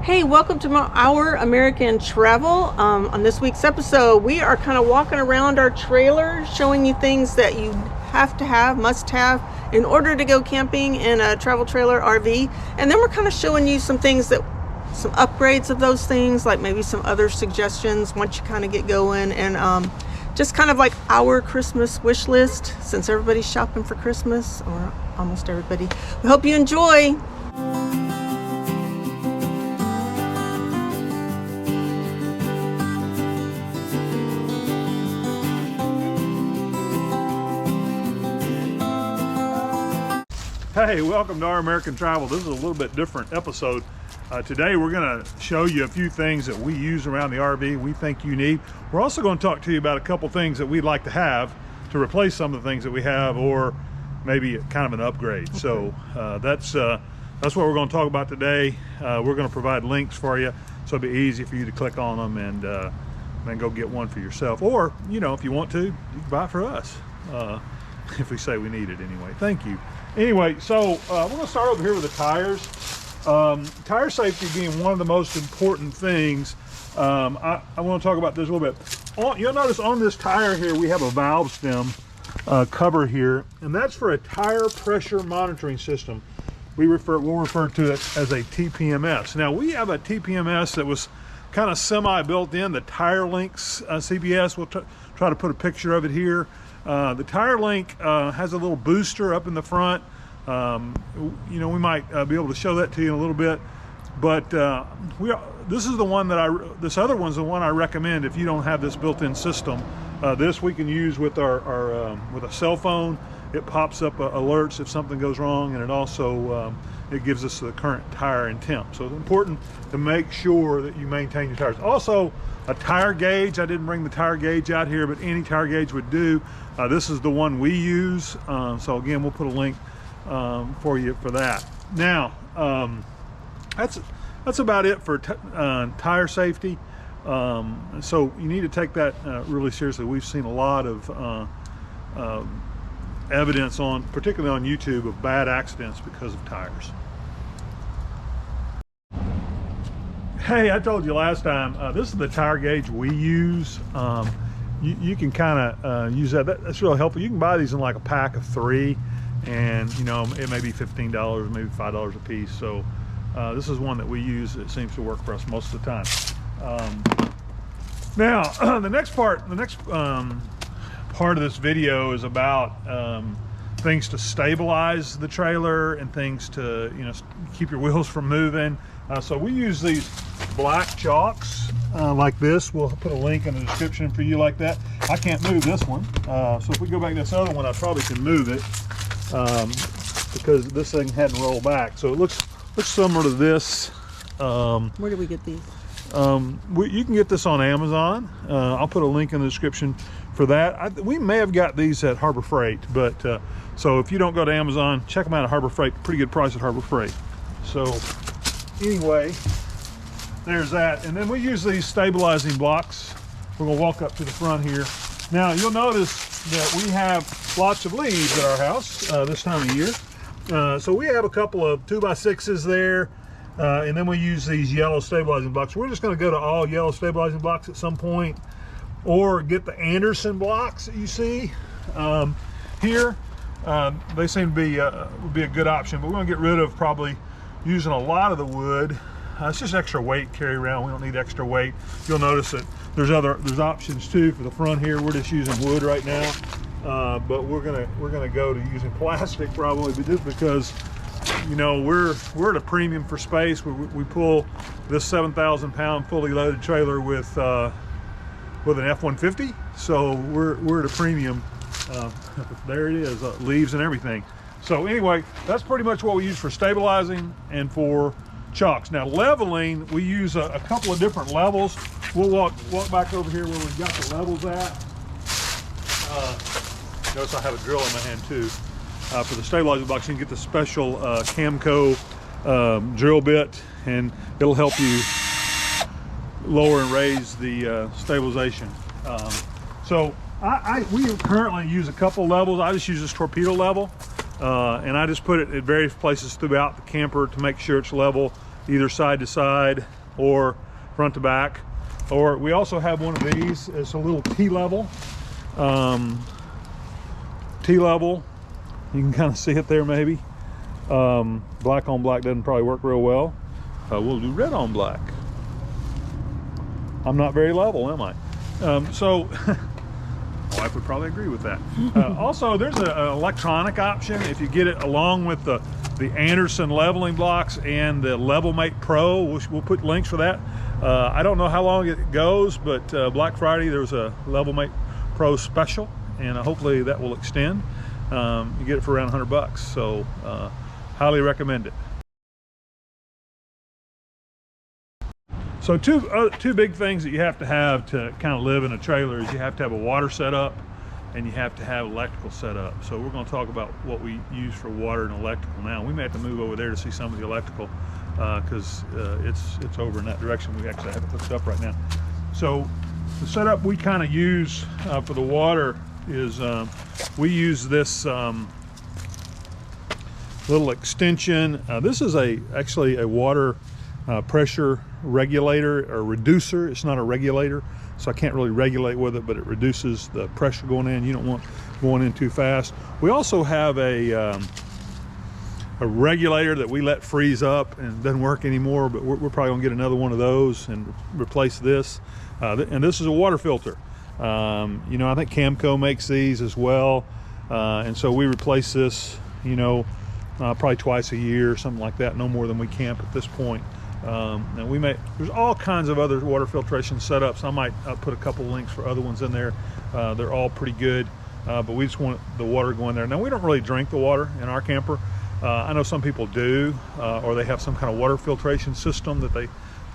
Hey, welcome to Our American Travel. On this week's episode, we are kind of walking around our trailer, showing you things that you must have in order to go camping in a travel trailer RV. And then we're kind of showing you some things some upgrades of those things, like maybe some other suggestions once you kind of get going, and just kind of like our Christmas wish list, since everybody's shopping for Christmas, or almost everybody. We hope you enjoy. Hey, welcome to Our American Travel. This is a little bit different episode. Today we're going to show you a few things that we use around the RV we think you need. We're also going to talk to you about a couple things that we'd like to have to replace some of the things that we have, or maybe kind of an upgrade. Okay. So that's what we're going to talk about today. We're going to provide links for you, so it'll be easy for you to click on them and then go get one for yourself. Or, you know, if you want to, you can buy it for us. If we say we need it anyway. Thank you. Anyway, so we're going to start over here with the tires. Tire safety being one of the most important things. I want to talk about this a little bit. You'll notice on this tire here, we have a valve stem cover here, and that's for a tire pressure monitoring system. We'll refer to it as a TPMS. Now, we have a TPMS that was kind of semi-built in, the Linc CBS. We'll try to put a picture of it here. The Linc has a little booster up in the front. You know, we might be able to show that to you in a little bit, but this is the one that this other one's the one I recommend if you don't have this built-in system. This we can use with with a cell phone. It pops up alerts if something goes wrong, and it also it gives us the current tire and temp. So it's important to make sure that you maintain your tires. Also, a tire gauge. I didn't bring the tire gauge out here, but any tire gauge would do. This is the one we use. So again, we'll put a link for you for that. Now, that's about it for tire safety. So you need to take that really seriously. We've seen a lot of evidence particularly on YouTube, of bad accidents because of tires. Hey, I told you last time, this is the tire gauge we use. You can kind of use that. That's really helpful. You can buy these in like a pack of 3, and you know, it may be $15, maybe $5 a piece. So this is one that we use. It seems to work for us most of the time. Now, the next part of this video is about things to stabilize the trailer and things to, you know, keep your wheels from moving. So we use these black Chocks like this. We'll put a link in the description for you like that. I can't move this one. So if we go back to this other one, I probably can move it because this thing hadn't rolled back. So it looks similar to this. Where do we get these? You can get this on Amazon. I'll put a link in the description for that. We may have got these at Harbor Freight, but so if you don't go to Amazon, check them out at Harbor Freight. Pretty good price at Harbor Freight. So anyway, there's that. And then we use these stabilizing blocks. We're going to walk up to the front here. Now, you'll notice that we have lots of leaves at our house this time of year. So we have a couple of 2x6s there. And then we use these yellow stabilizing blocks. We're just going to go to all yellow stabilizing blocks at some point, or get the Andersen blocks that you see here. They seem to would be a good option, but we're going to get rid of probably using a lot of the wood. It's just extra weight to carry around. We don't need extra weight. You'll notice that there's options too for the front here. We're just using wood right now, but we're gonna go to using plastic probably, but just because, you know, we're at a premium for space. We pull this 7,000-pound fully loaded trailer with an F-150, so we're at a premium. There it is, leaves and everything. So anyway, that's pretty much what we use for stabilizing and for Chocks. Now, leveling, we use a couple of different levels. We'll walk back over here where we've got the levels at. Notice I have a drill in my hand too. For the stabilizing blocks, you can get the special Camco drill bit, and it'll help you lower and raise the stabilization. So we currently use a couple levels. I just use this Torpedo level, and I just put it at various places throughout the camper to make sure it's level, either side to side. or front to back. Or we also have one of these. It's a little T-level. T-level, you can kind of see it there maybe. Black on black doesn't probably work real well. We'll do red on black. I'm not very level, am I? So my wife would probably agree with that. Also, there's an electronic option if you get it along with the Andersen Leveling blocks and the LevelMate Pro. We'll put links for that. I don't know how long it goes, but Black Friday there was a LevelMate Pro special, and hopefully that will extend. You get it for around $100, so highly recommend it. So two big things that you have to kind of live in a trailer is you have to have a water setup and you have to have electrical setup. So we're going to talk about what we use for water and electrical now. We may have to move over there to see some of the electrical because it's over in that direction. We actually have it hooked up right now. So the setup we kind of use for the water is we use this little extension. This is actually a water pressure regulator or reducer. It's not a regulator, so I can't really regulate with it, but it reduces the pressure going in. You don't want going in too fast. We also have a regulator that we let freeze up and it doesn't work anymore, but we're probably gonna get another one of those and replace this. And this is a water filter. You know, I think Camco makes these as well, and so we replace this, you know, probably twice a year, something like that, no more than we camp at this point. And there's all kinds of other water filtration setups. I might put a couple links for other ones in there. They're all pretty good, but we just want the water going there. Now, we don't really drink the water in our camper. I know some people do, or they have some kind of water filtration system that they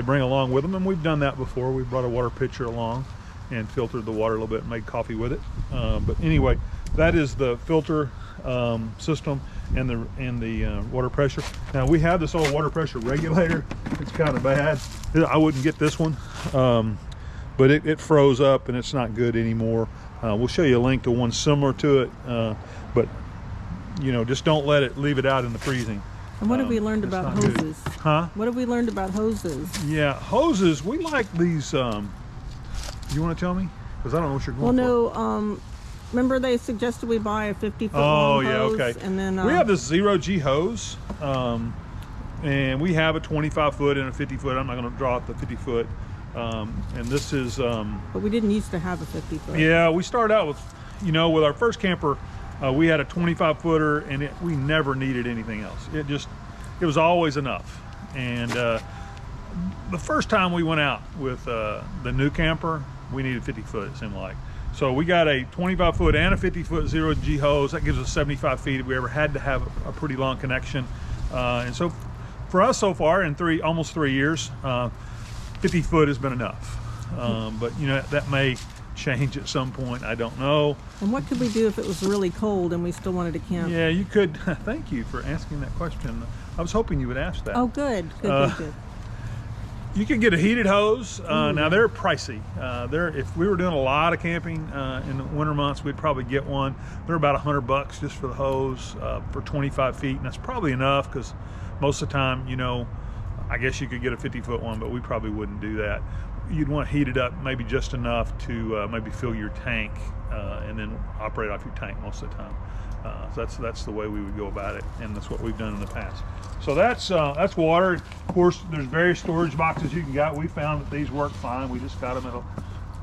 bring along with them, and we've done that before. We brought a water pitcher along and filtered the water a little bit and made coffee with it. But anyway, that is the filter system and the water pressure. Now we have this old water pressure regulator. It's kind of bad. I wouldn't get this one, but it froze up and it's not good anymore. We'll show you a link to one similar to it, but you know, just don't leave it out in the freezing. And what have we learned about hoses? Huh? What have we learned about hoses? Yeah, hoses, we like these. You want to tell me? Because I don't know what you're going for. Well, no, remember they suggested we buy a 50-foot long hose? Oh, yeah, okay. And then we have this 0G hose, and we have a 25-foot and a 50-foot. I'm not going to draw out the 50-foot. And this is... but we didn't used to have a 50-foot. Yeah, we started out with, you know, with our first camper, we had a 25-footer, and we never needed anything else. It was always enough. And the first time we went out with the new camper, we needed 50-foot, it seemed like. So we got a 25-foot and a 50-foot 0G hose. That gives us 75 feet if we ever had to have a pretty long connection. And so for us so far, in almost 3 years, 50-foot has been enough. But you know, that may change at some point, I don't know. And what could we do if it was really cold and we still wanted to camp? Yeah, you could. Thank you for asking that question. I was hoping you would ask that. Oh, good. Good. You can get a heated hose. Now they're pricey. If we were doing a lot of camping in the winter months, we'd probably get one. They're about $100 just for the hose for 25 feet, and that's probably enough because most of the time, you know, I guess you could get a 50-foot one, but we probably wouldn't do that. You'd want to heat it up maybe just enough to maybe fill your tank and then operate off your tank most of the time. So that's the way we would go about it, and that's what we've done in the past. So that's water. Of course, there's various storage boxes you can get. We found that these work fine. We just got them at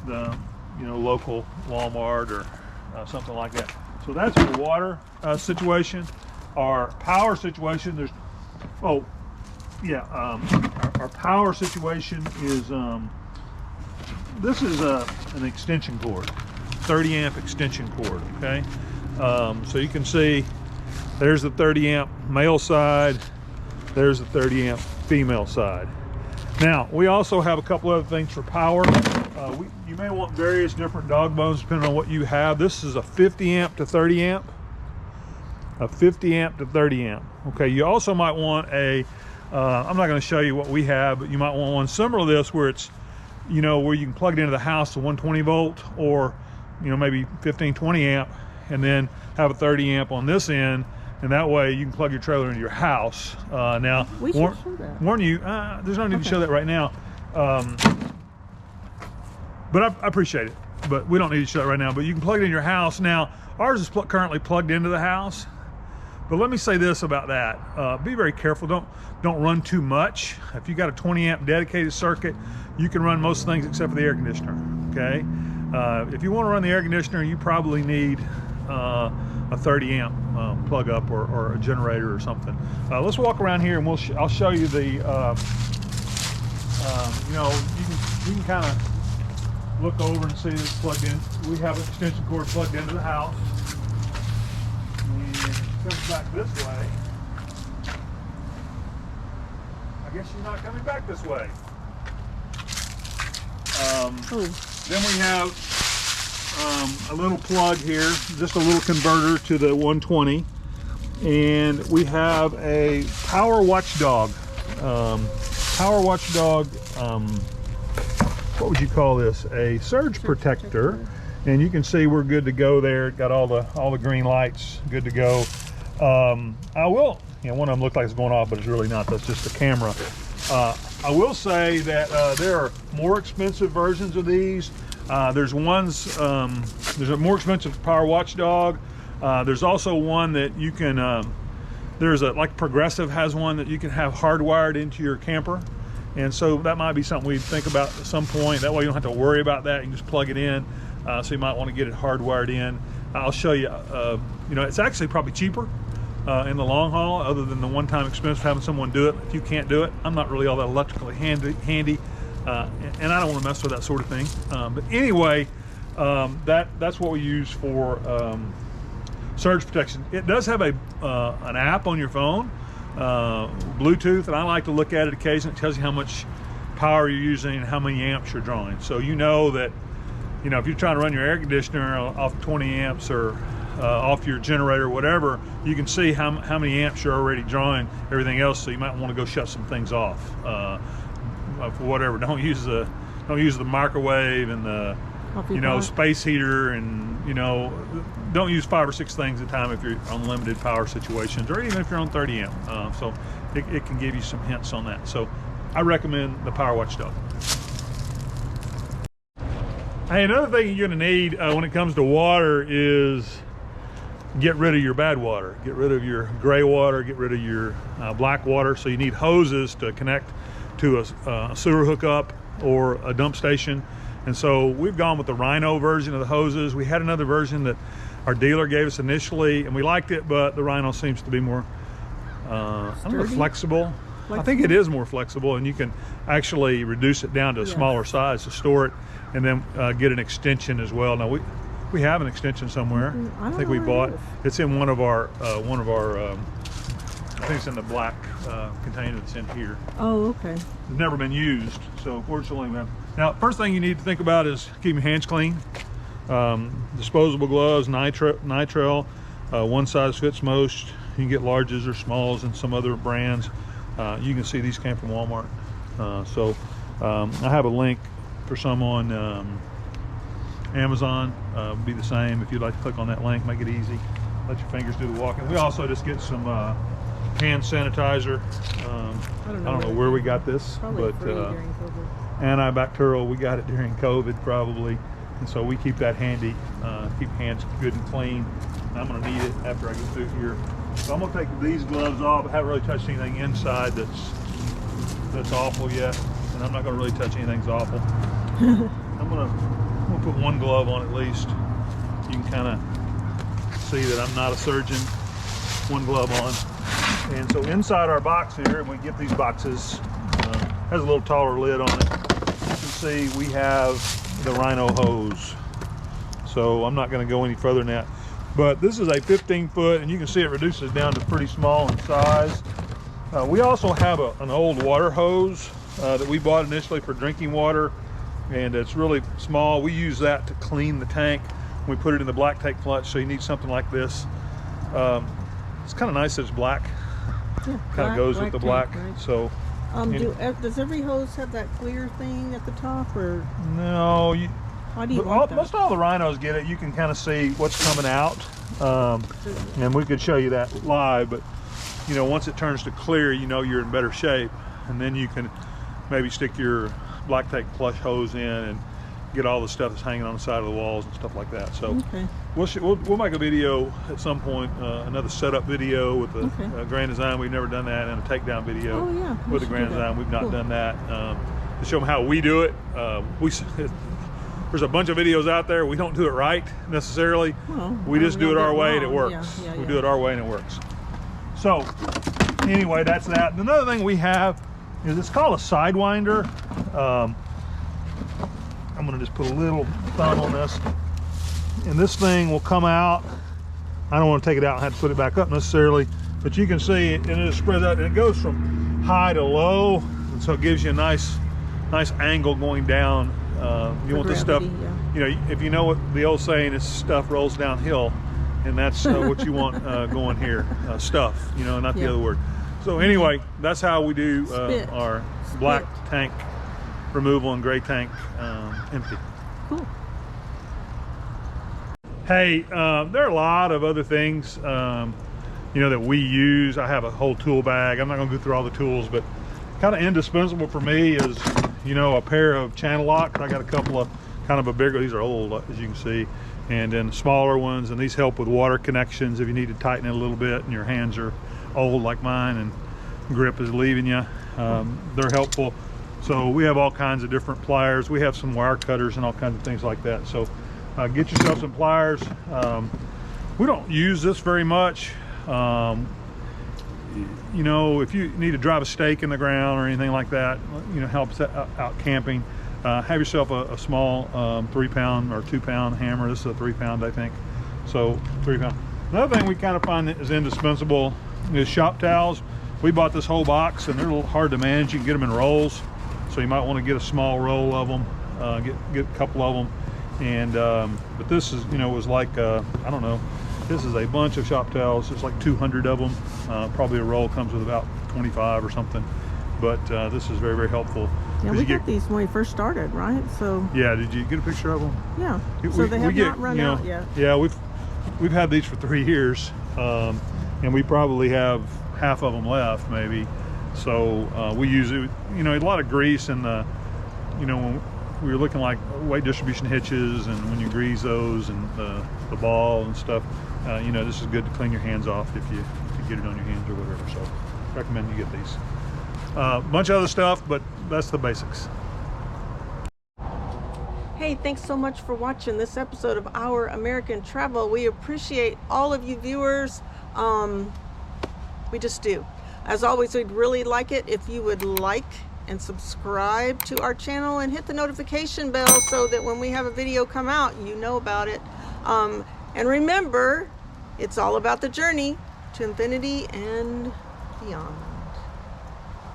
the local Walmart or something like that. So that's the water situation. Our power situation. Our power situation is this is an extension cord, 30 amp extension cord. Okay. So you can see there's the 30 amp male side, there's the 30 amp female side. Now we also have a couple other things for power. You may want various different dog bones depending on what you have. This is a 50 amp to 30 amp, a 50 amp to 30 amp. Okay, you also might want I'm not going to show you what we have, but you might want one similar to this where it's, where you can plug it into the house to 120 volt or, maybe 15, 20 amp, and then have a 30 amp on this end and that way you can plug your trailer into your house. Now, we should show that. warn you, there's no need to show that right now. But I appreciate it. But we don't need to show it right now. But you can plug it in your house. Now, ours is currently plugged into the house. But let me say this about that. Be very careful. Don't run too much. If you got a 20 amp dedicated circuit, you can run most things except for the air conditioner. Okay. If you want to run the air conditioner, you probably need a 30 amp plug up or a generator or something. Let's walk around here and I'll show you the. You know, you can kind of look over and see that it's plugged in. We have an extension cord plugged into the house. And it comes back this way. I guess she's not coming back this way. Then we have a little plug here, just a little converter to the 120. And we have a power watchdog. What would you call this? A surge protector. And you can see we're good to go there. Got all the green lights, good to go. I will, you know, one of them looked like it's going off, but it's really not. That's just the camera. I will say that there are more expensive versions of these. There's ones, there's a more expensive power watchdog. There's also one that you can, like Progressive has one that you can have hardwired into your camper. And so that might be something we'd think about at some point. That way you don't have to worry about that. You can just plug it in. So you might want to get it hardwired in. I'll show you, you know, it's actually probably cheaper in the long haul, other than the one-time expense of having someone do it. If you can't do it, I'm not really all that electrically handy, and I don't want to mess with that sort of thing. But anyway, that's what we use for surge protection. It does have an app on your phone, Bluetooth, and I like to look at it occasionally. It tells you how much power you're using and how many amps you're drawing. So you know that, you know, if you're trying to run your air conditioner off 20 amps or off your generator or whatever, you can see how many amps you're already drawing, everything else. So you might want to go shut some things off for whatever. Don't use the microwave and the, you know, space heater, and, you know, don't use 5 or 6 things at a time if you're on limited power situations, or even if you're on 30 amp. So it can give you some hints on that. So I recommend the Power Watchdog. Hey, another thing you're going to need when it comes to water is get rid of your bad water. Get rid of your gray water, get rid of your black water. So you need hoses to connect to a sewer hookup or a dump station. And so we've gone with the Rhino version of the hoses. We had another version that our dealer gave us initially, and we liked it, but the Rhino seems to be more I don't know, flexible. I think it is more flexible, and you can actually reduce it down to a smaller size to store it, and then get an extension as well. Now we have an extension somewhere. I think we bought. It's in one of our I think it's in the black container that's in here. Oh, okay. It's never been used, so fortunately, man. Now, first thing you need to think about is keeping your hands clean. Disposable gloves, nitrile. One size fits most. You can get larges or smalls in some other brands. You can see these came from Walmart. I have a link for some on Amazon. Be the same. If you'd like to click on that link, make it easy. Let your fingers do the walking. We also just get some hand sanitizer. I don't know where we got this, but antibacterial, we got it during COVID probably, and so we keep that handy. Keep hands good and clean. And I'm going to need it after I get through here. So I'm going to take these gloves off. I haven't really touched anything inside that's awful yet, and I'm not going to really touch anything that's awful. I'm going to put one glove on at least. You can kind of see that I'm not a surgeon. One glove on. And so inside our box here, and we get these boxes, has a little taller lid on it. You can see we have the Rhino hose. So I'm not going to go any further than that. But this is a 15-foot, and you can see it reduces down to pretty small in size. We also have an old water hose that we bought initially for drinking water, and it's really small. We use that to clean the tank. We put it in the black tank clutch, so you need something like this. It's kind of nice that it's black. Yeah, kind of goes with the black. Tank, right? So, does every hose have that clear thing at the top, or no? Why do you want that? Most all the Rhinos get it. You can kind of see what's coming out, and we could show you that live. But you know, once it turns to clear, you know you're in better shape, and then you can maybe stick your black tank plush hose in and get all the stuff that's hanging on the side of the walls and stuff like that. So okay. we'll make a video at some point, another setup video with the Grand Design. We've never done that, and a takedown video with the Grand Design. We've not done that. To show them how we do it. There's a bunch of videos out there. We don't do it right necessarily. Well, we just do it our way and it works. We do it our way and it works. So anyway, that's that. Another thing we have is it's called a sidewinder. I'm gonna just put a little thumb on this, and this thing will come out. I don't want to take it out and have to put it back up necessarily, but you can see it, and it spreads out, and it goes from high to low, and so it gives you a nice angle going down. You want this stuff, you know, if you know what the old saying is, stuff rolls downhill, and that's what you want going here, stuff, you know, not the other word. So anyway, that's how we do our black tank removal and gray tank empty. Cool. Hey, there are a lot of other things, you know, that we use. I have a whole tool bag. I'm not going to go through all the tools, but kind of indispensable for me is, you know, a pair of channel locks. I got a couple of kind of a bigger, these are old as you can see, and then smaller ones, and these help with water connections if you need to tighten it a little bit and your hands are old like mine and grip is leaving you. They're helpful. So we have all kinds of different pliers. We have some wire cutters and all kinds of things like that. So get yourself some pliers. We don't use this very much. You know, if you need to drive a stake in the ground or anything like that, you know, helps out camping. Have yourself a small 3-pound or 2-pound hammer. This is a 3-pound, I think. So 3-pound. Another thing we kind of find that is indispensable is shop towels. We bought this whole box, and they're a little hard to manage. You can get them in rolls, so you might want to get a small roll of them, get a couple of them. And but this is, you know, was like I don't know. This is a bunch of shop towels. There's like 200 of them. Probably a roll comes with about 25 or something. But this is very, very helpful. Yeah, we got these when we first started, right? So yeah, did you get a picture of them? Yeah. So they have not run out yet. Yeah, we've had these for 3 years, and we probably have half of them left, maybe. So we use it. You know, a lot of grease, and you know, when we were looking like weight distribution hitches, and when you grease those and the ball and stuff, you know, this is good to clean your hands off if you get it on your hands or whatever. So recommend you get these. Bunch of other stuff, but that's the basics. Hey, thanks so much for watching this episode of Our American Travel. We appreciate all of you viewers. We just do. As always, we'd really like it if you would like and subscribe to our channel and hit the notification bell so that when we have a video come out, you know about it. And remember, it's all about the journey to infinity and beyond.